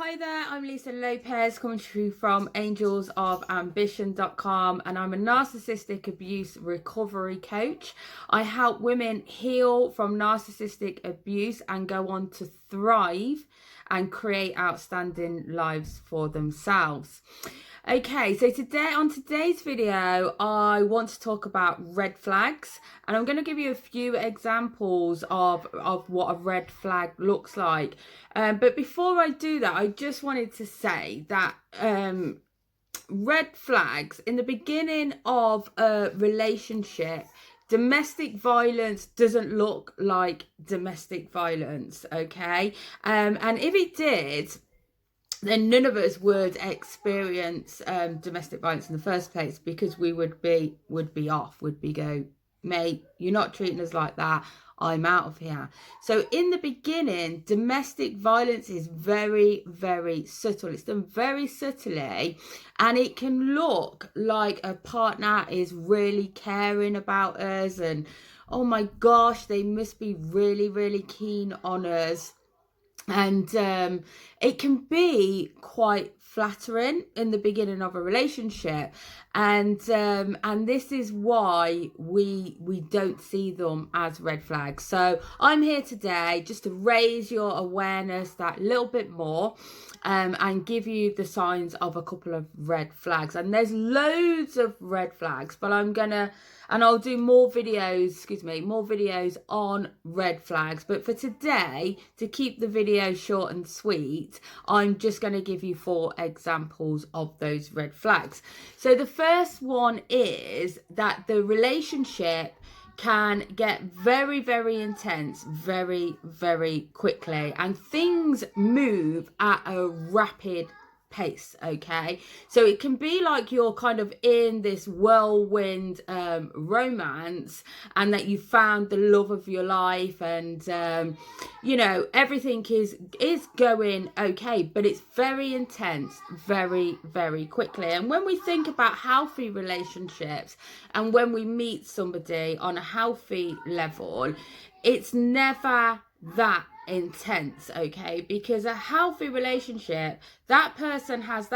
Hi there, I'm Lisa Lopez coming to you from angelsofambition.com, and I'm a narcissistic abuse recovery coach. I help women heal from narcissistic abuse and go on to thrive and create outstanding lives for themselves. Okay, so on today's video, I want to talk about red flags, and I'm going to give you a few examples of what a red flag looks like. But before I do that, I just wanted to say that red flags in the beginning of a relationship, domestic violence doesn't look like domestic violence, okay? And if it did, then none of us would experience domestic violence in the first place, because we would be off, would be go, mate, you're not treating us like that, I'm out of here. So in the beginning, domestic violence is very, very subtle. It's done very subtly, and it can look like a partner is really caring about us, and oh my gosh, they must be really, really keen on us. And it can be quite flattering in the beginning of a relationship, and this is why we don't see them as red flags. So I'm here today just to raise your awareness that little bit more, and give you the signs of a couple of red flags. And there's loads of red flags, but I'll do more videos on red flags. But for today, to keep the video short and sweet, I'm just going to give you 4 examples of those red flags. So the first one is that the relationship can get very, very intense very, very quickly, and things move at a rapid pace. Okay, so it can be like you're kind of in this whirlwind romance, and that you found the love of your life, and everything is going okay, but it's very intense very, very quickly. And when we think about healthy relationships, and when we meet somebody on a healthy level, it's never that intense, okay? Because a healthy relationship, that person has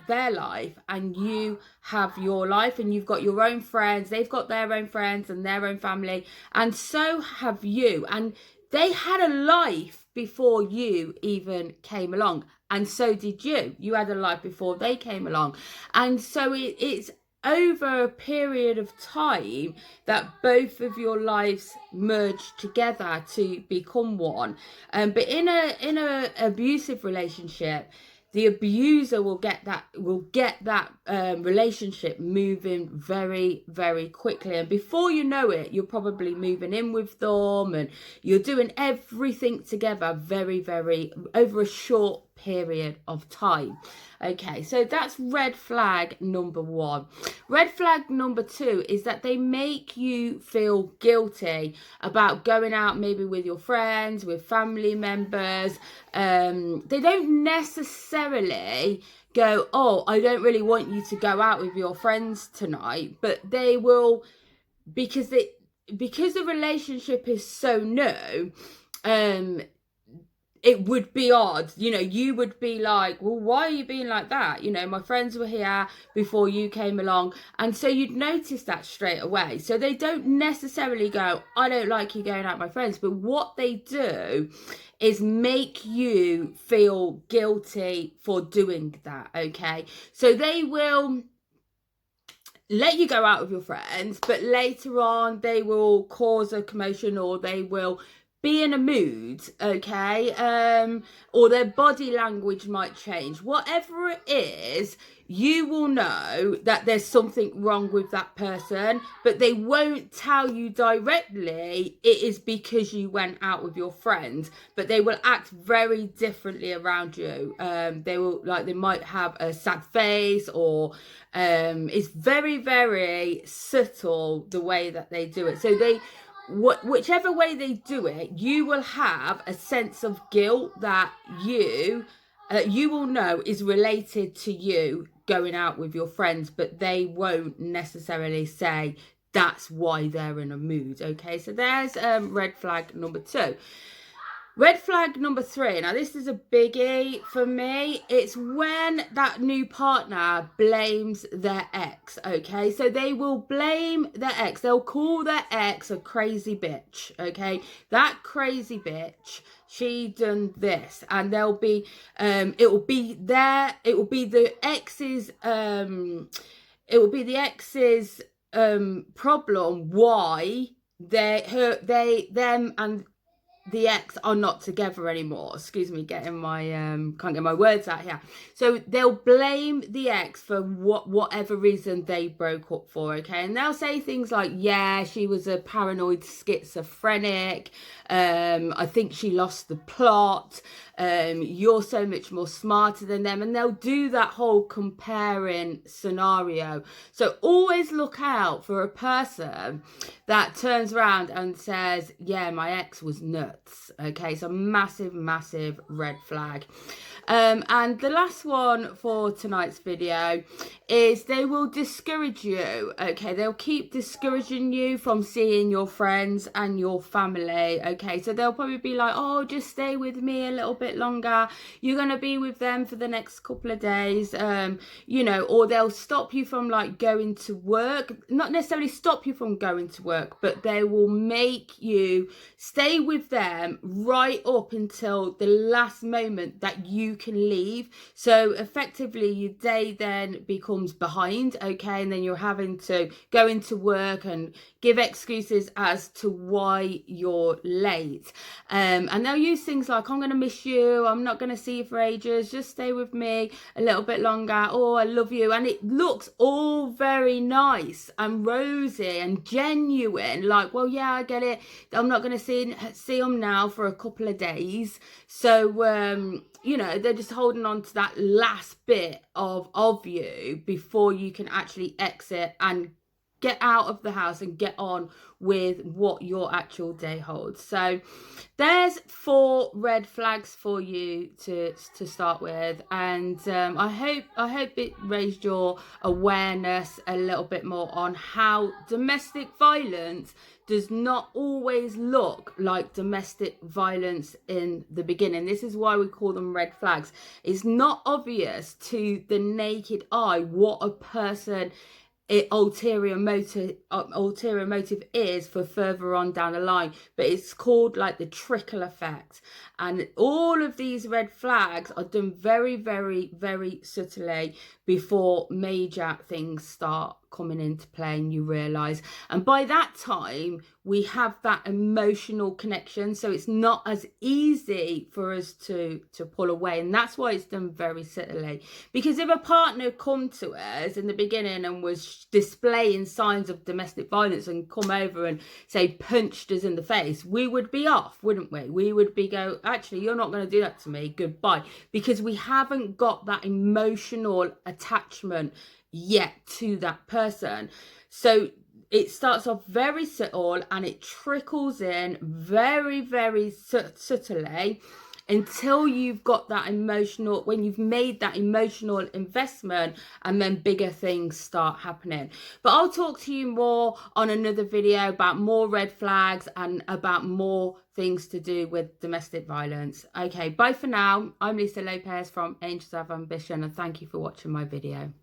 their life, and you have your life, and you've got your own friends, they've got their own friends and their own family, and so have you, and they had a life before you even came along, and so did you had a life before they came along. And so it's over a period of time that both of your lives merge together to become one. But in a abusive relationship, the abuser will get that relationship moving very, very quickly, and before you know it, you're probably moving in with them, and you're doing everything together very, very over a short period of time. Okay, so that's red flag number 1. Red flag number 2 is that they make you feel guilty about going out, maybe with your friends, with family members. They don't necessarily go, oh, I don't really want you to go out with your friends tonight, but they will, because the relationship is so new, it would be odd, you would be like, well, why are you being like that? My friends were here before you came along. And so you'd notice that straight away. So they don't necessarily go, I don't like you going out with my friends. But what they do is make you feel guilty for doing that, okay? So they will let you go out with your friends, but later on they will cause a commotion, or they will be in a mood, okay, or their body language might change. Whatever it is, you will know that there's something wrong with that person, but they won't tell you directly it is because you went out with your friends, but they will act very differently around you. They might have a sad face, or it's very, very subtle the way that they do it. So whichever way they do it, you will have a sense of guilt that you will know is related to you going out with your friends, but they won't necessarily say that's why they're in a mood. Okay, so there's red flag number 2. Red flag number 3. Now, this is a biggie for me. It's when that new partner blames their ex, okay? So they will blame their ex. They'll call their ex a crazy bitch, okay? That crazy bitch, she done this. And they'll be, it will be the ex's, problem why them and the ex are not together anymore. Excuse me, getting my can't get my words out here. So they'll blame the ex for whatever reason they broke up for, okay? And they'll say things like, yeah, she was a paranoid schizophrenic, I think she lost the plot, you're so much more smarter than them, and they'll do that whole comparing scenario. So always look out for a person that turns around and says, yeah, my ex was nuts. Okay, so massive red flag. And the last one for tonight's video is they will discourage you. Okay, they'll keep discouraging you from seeing your friends and your family. Okay, so they'll probably be like, oh, just stay with me a little bit longer, you're gonna be with them for the next couple of days, you know, or they'll stop you from like going to work. Not necessarily stop you from going to work, but they will make you stay with them right up until the last moment that you can leave. So effectively your day then becomes behind, okay, and then you're having to go into work and give excuses as to why you're late. And they'll use things like, I'm gonna miss you, I'm not gonna see you for ages, just stay with me a little bit longer, oh, I love you. And it looks all very nice and rosy and genuine, like, well, yeah, I get it, I'm not gonna see them now for a couple of days. So you know, they're just holding on to that last bit of you before you can actually exit and get out of the house and get on with what your actual day holds. So there's 4 red flags for you to start with, and I hope it raised your awareness a little bit more on how domestic violence does not always look like domestic violence in the beginning. This is why we call them red flags. It's not obvious to the naked eye what a person ulterior motive is for further on down the line, but it's called like the trickle effect. And all of these red flags are done very subtly before major things start coming into play and you realize, and by that time we have that emotional connection, so it's not as easy for us to pull away. And that's why it's done very subtly, because if a partner come to us in the beginning and was displaying signs of domestic violence and come over and say punched us in the face, we would be off, wouldn't we? We would be go, actually, you're not going to do that to me, goodbye, because we haven't got that emotional attachment yet to that person. So it starts off very subtle and it trickles in very subtly until you've got that emotional, when you've made that emotional investment, and then bigger things start happening. But I'll talk to you more on another video about more red flags and about more things to do with domestic violence. Okay, bye for now. I'm Lisa Lopez from Angels of Ambition, and thank you for watching my video.